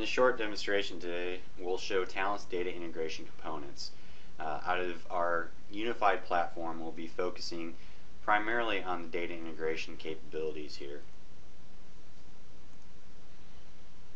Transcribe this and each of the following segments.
this short demonstration today, we'll show Talend's data integration components. Out of our unified platform, we'll be focusing primarily on the data integration capabilities here.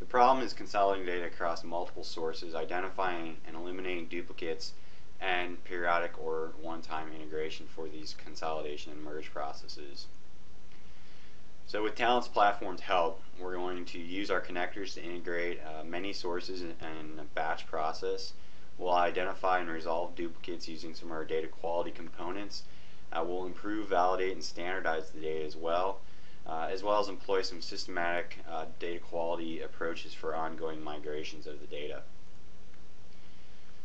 The problem is consolidating data across multiple sources, identifying and eliminating duplicates, and periodic or one-time integration for these consolidation and merge processes. So with Talend's platform's help, we're going to use our connectors to integrate many sources in a batch process. We'll identify and resolve duplicates using some of our data quality components. We'll improve, validate, and standardize the data as well as employ some systematic data quality approaches for ongoing migrations of the data.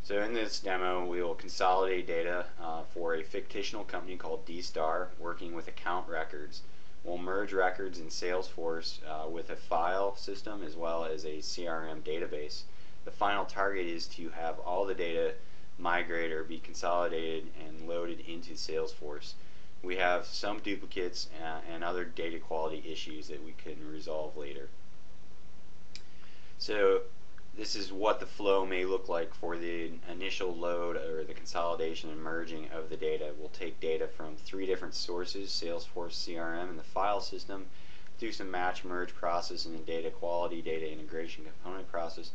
So in this demo, we will consolidate data for a fictional company called D-Star, working with account records. We'll merge records in Salesforce with a file system as well as a CRM database. The final target is to have all the data migrate or be consolidated and loaded into Salesforce. We have some duplicates and other data quality issues that we can resolve later. So this is what the flow may look like for the initial load or the consolidation and merging of the data. We'll take data from 3 different sources, Salesforce, CRM, and the file system, do some match merge process and the data quality, data integration component process.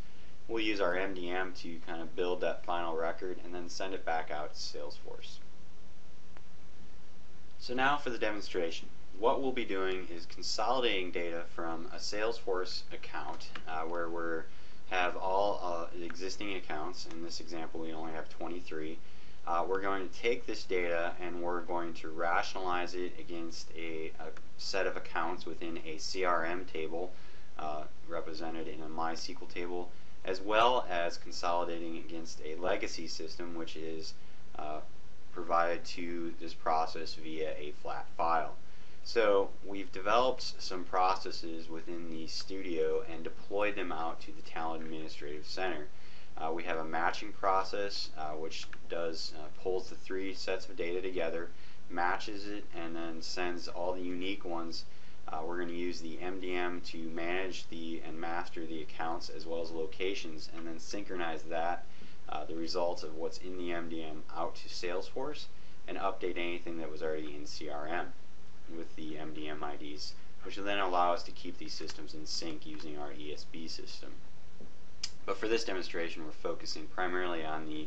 We'll use our MDM to kind of build that final record and then send it back out to Salesforce. So now for the demonstration. What we'll be doing is consolidating data from a Salesforce account where we have all existing accounts. In this example, we only have 23. We're going to take this data and we're going to rationalize it against a set of accounts within a CRM table represented in a MySQL table, as well as consolidating against a legacy system which is provided to this process via a flat file. So we've developed some processes within the studio and deployed them out to the Talend Administrative Center. We have a matching process which pulls the 3 sets of data together, matches it, and then sends all the unique ones. We're going to use the MDM to manage and master the accounts as well as locations, and then synchronize that, the results of what's in the MDM, out to Salesforce and update anything that was already in CRM with the MDM IDs, which will then allow us to keep these systems in sync using our ESB system. But for this demonstration, we're focusing primarily on the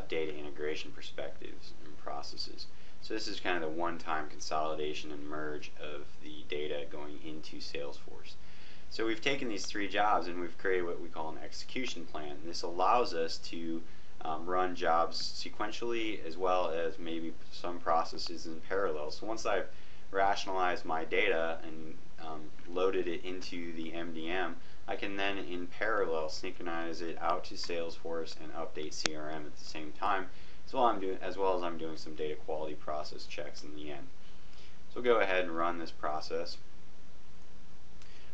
data integration perspectives and processes. So this is kind of the one-time consolidation and merge of the data going into Salesforce. So we've taken these 3 jobs and we've created what we call an execution plan. This allows us to run jobs sequentially as well as maybe some processes in parallel. So once I've rationalized my data and loaded it into the MDM, I can then in parallel synchronize it out to Salesforce and update CRM at the same time, as well as I'm doing some data quality process checks in the end. So we'll go ahead and run this process.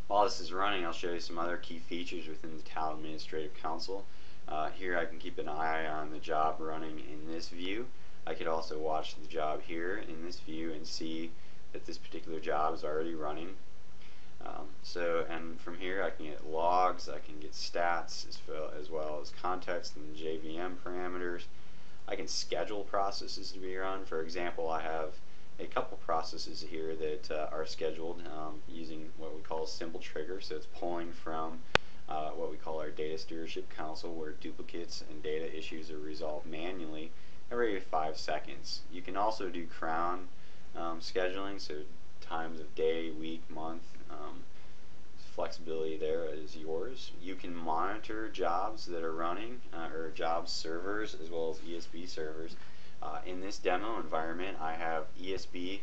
While this is running, I'll show you some other key features within the Talend Administrative Console. Here I can keep an eye on the job running in this view. I could also watch the job here in this view and see that this particular job is already running. And from here I can get logs, I can get stats as well as context and JVM parameters. I can schedule processes to be run. For example, I have a couple processes here that are scheduled using what we call a simple trigger. So it's pulling from what we call our data stewardship console, where duplicates and data issues are resolved manually every 5 seconds. You can also do cron scheduling, so times of day, week, month. Flexibility there is yours. You can monitor jobs that are running, or job servers as well as ESB servers. In this demo environment, I have ESB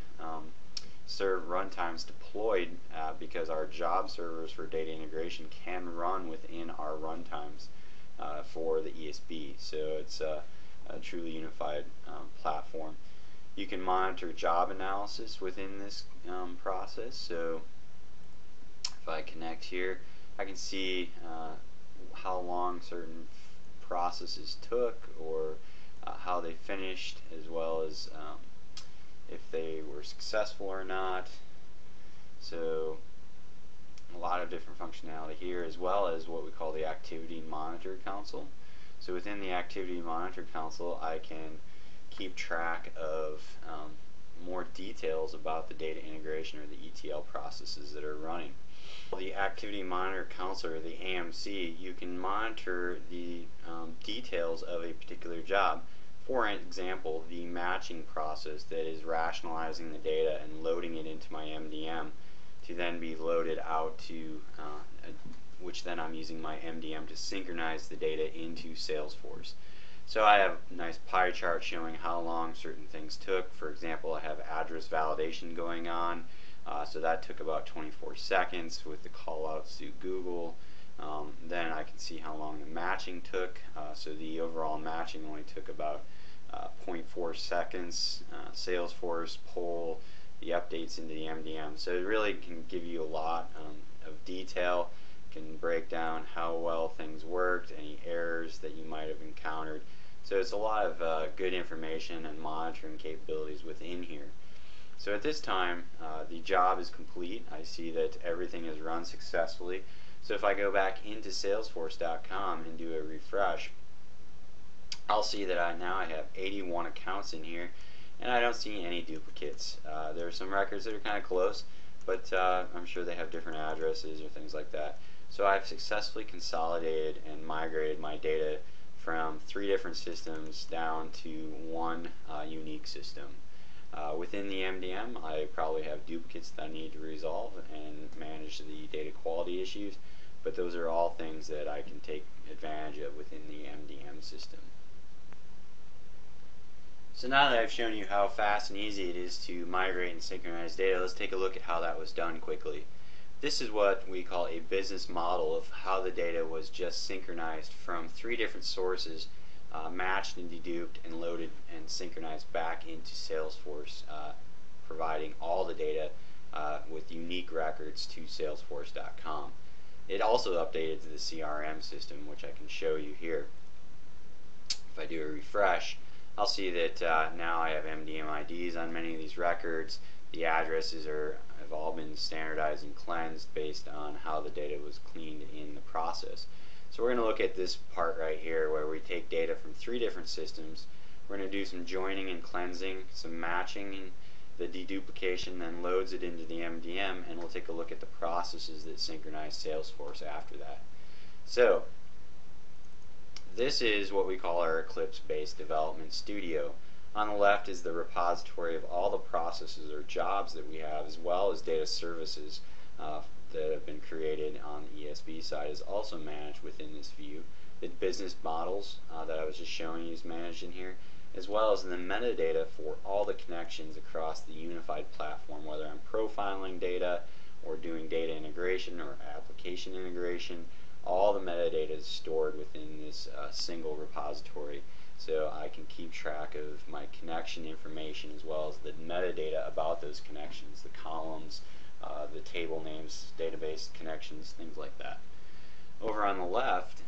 serve runtimes deployed because our job servers for data integration can run within our runtimes for the ESB. So it's a truly unified platform. You can monitor job analysis within this process. So if I connect here, I can see how long certain processes took, or how they finished, as well as if they were successful or not. So a lot of different functionality here, as well as what we call the Activity Monitor Console. So within the Activity Monitor Console, I can keep track of more details about the data integration or the ETL processes that are running. The Activity Monitor Console, or the AMC, you can monitor the details of a particular job. For example, the matching process that is rationalizing the data and loading it into my MDM to then be loaded out to, which then I'm using my MDM to synchronize the data into Salesforce. So I have a nice pie chart showing how long certain things took. For example, I have address validation going on. So that took about 24 seconds with the call outs to Google. Then I can see how long the matching took. So the overall matching only took about 0.4 seconds. Salesforce, poll, the updates into the MDM. So it really can give you a lot of detail, can break down how well things worked, any errors that you might have encountered. So it's a lot of good information and monitoring capabilities within here. So at this time, the job is complete. I see that everything is run successfully. So if I go back into Salesforce.com and do a refresh, I'll see that now I have 81 accounts in here, and I don't see any duplicates. There are some records that are kind of close, but I'm sure they have different addresses or things like that. So I've successfully consolidated and migrated my data from 3 different systems down to one unique system. Within the MDM, I probably have duplicates that I need to resolve and manage the data quality issues, but those are all things that I can take advantage of within the MDM system. So now that I've shown you how fast and easy it is to migrate and synchronize data, let's take a look at how that was done quickly. This is what we call a business model of how the data was just synchronized from 3 different sources, matched and deduped and loaded and synchronized back into Salesforce, providing all the data with unique records to Salesforce.com. It also updated to the CRM system, which I can show you here. If I do a refresh, I'll see that now I have MDM IDs on many of these records. The addresses have all been standardized and cleansed based on how the data was cleaned in the process. So we're going to look at this part right here where we take data from 3 different systems. We're going to do some joining and cleansing, some matching, and the deduplication then loads it into the MDM, and we'll take a look at the processes that synchronize Salesforce after that. So this is what we call our Eclipse-based development studio. On the left is the repository of all the processes or jobs that we have, as well as data services that have been created on the ESB side is also managed within this view. The business models that I was just showing you is managed in here, as well as the metadata for all the connections across the unified platform, whether I'm profiling data or doing data integration or application integration. All the metadata is stored within this single repository, so I can keep track of my connection information as well as the metadata about those connections, the columns, the table names, database connections, things like that. Over on the left,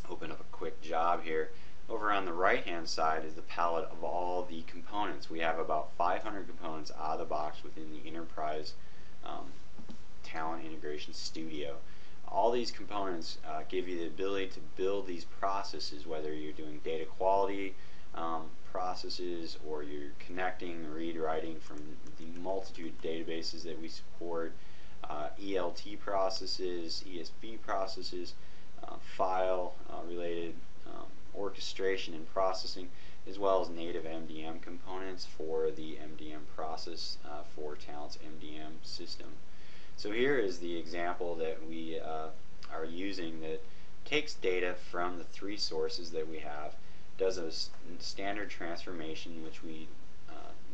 open up a quick job here. Over on the right hand side is the palette of all the components. We have about 500 components out of the box within the Enterprise Talent Integration Studio. All these components give you the ability to build these processes, whether you're doing data quality processes or you're connecting, read, writing from the multitude of databases that we support, ELT processes, ESB processes, file related orchestration and processing, as well as native MDM components for the MDM process for Talent's MDM system. So here is the example that we are using that takes data from the 3 sources that we have, does a standard transformation, which we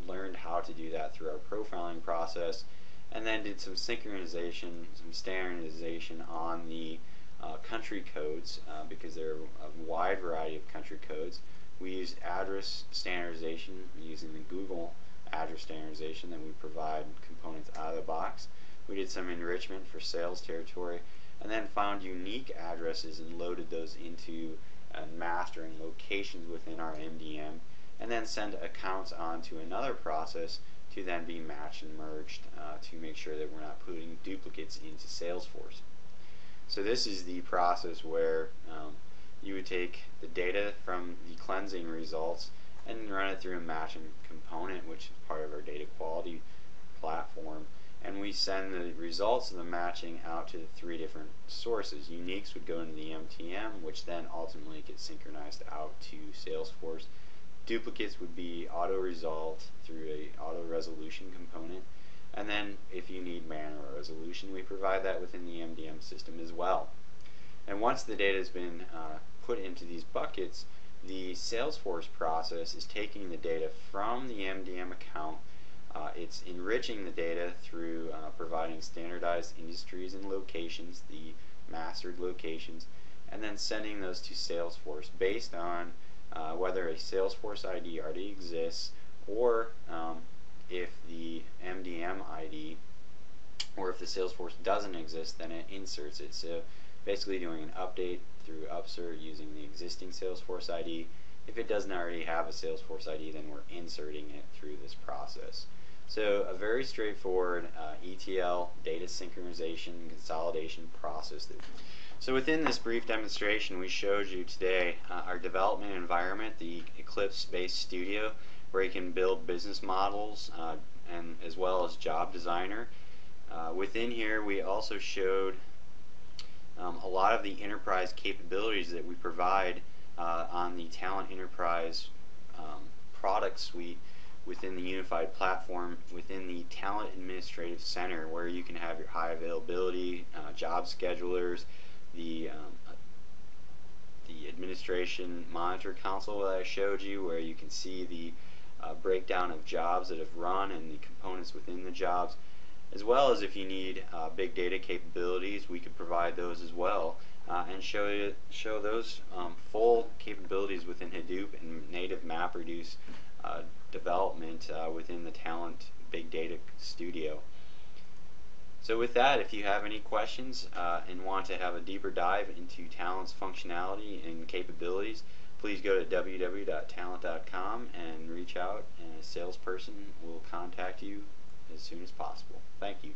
learned how to do that through our profiling process, and then did some synchronization, some standardization on the country codes because there are a wide variety of country codes. We used address standardization using the Google address standardization that we provide components out of the box. We did some enrichment for sales territory, and then found unique addresses and loaded those into mastering locations within our MDM, and then send accounts on to another process to then be matched and merged to make sure that we're not putting duplicates into Salesforce. So this is the process where you would take the data from the cleansing results and run it through a matching component, which is part of our data quality platform, and we send the results of the matching out to the 3 different sources. Uniques would go into the MTM, which then ultimately gets synchronized out to Salesforce. Duplicates would be auto-resolved through a auto-resolution component, and then if you need manual resolution, we provide that within the MDM system as well. And once the data has been put into these buckets, the Salesforce process is taking the data from the MDM account. It's enriching the data through providing standardized industries and locations, the mastered locations, and then sending those to Salesforce based on whether a Salesforce ID already exists, or if the MDM ID, or if the Salesforce doesn't exist, then it inserts it. So basically doing an update through Upsert using the existing Salesforce ID. If it doesn't already have a Salesforce ID, then we're inserting it through this process. So a very straightforward ETL data synchronization consolidation process. So within this brief demonstration, we showed you today our development environment, the Eclipse-based studio, where you can build business models and as well as Job Designer. Within here, we also showed a lot of the enterprise capabilities that we provide on the Talend Enterprise product suite within the unified platform, within the Talent Administrative Center, where you can have your high availability, job schedulers, the administration monitor console that I showed you, where you can see the breakdown of jobs that have run and the components within the jobs, as well as if you need big data capabilities, we could provide those as well, and show those full capabilities within Hadoop and native MapReduce development within the Talend Big Data Studio. So with that, if you have any questions and want to have a deeper dive into Talend's functionality and capabilities, please go to www.talend.com and reach out, and a salesperson will contact you as soon as possible. Thank you.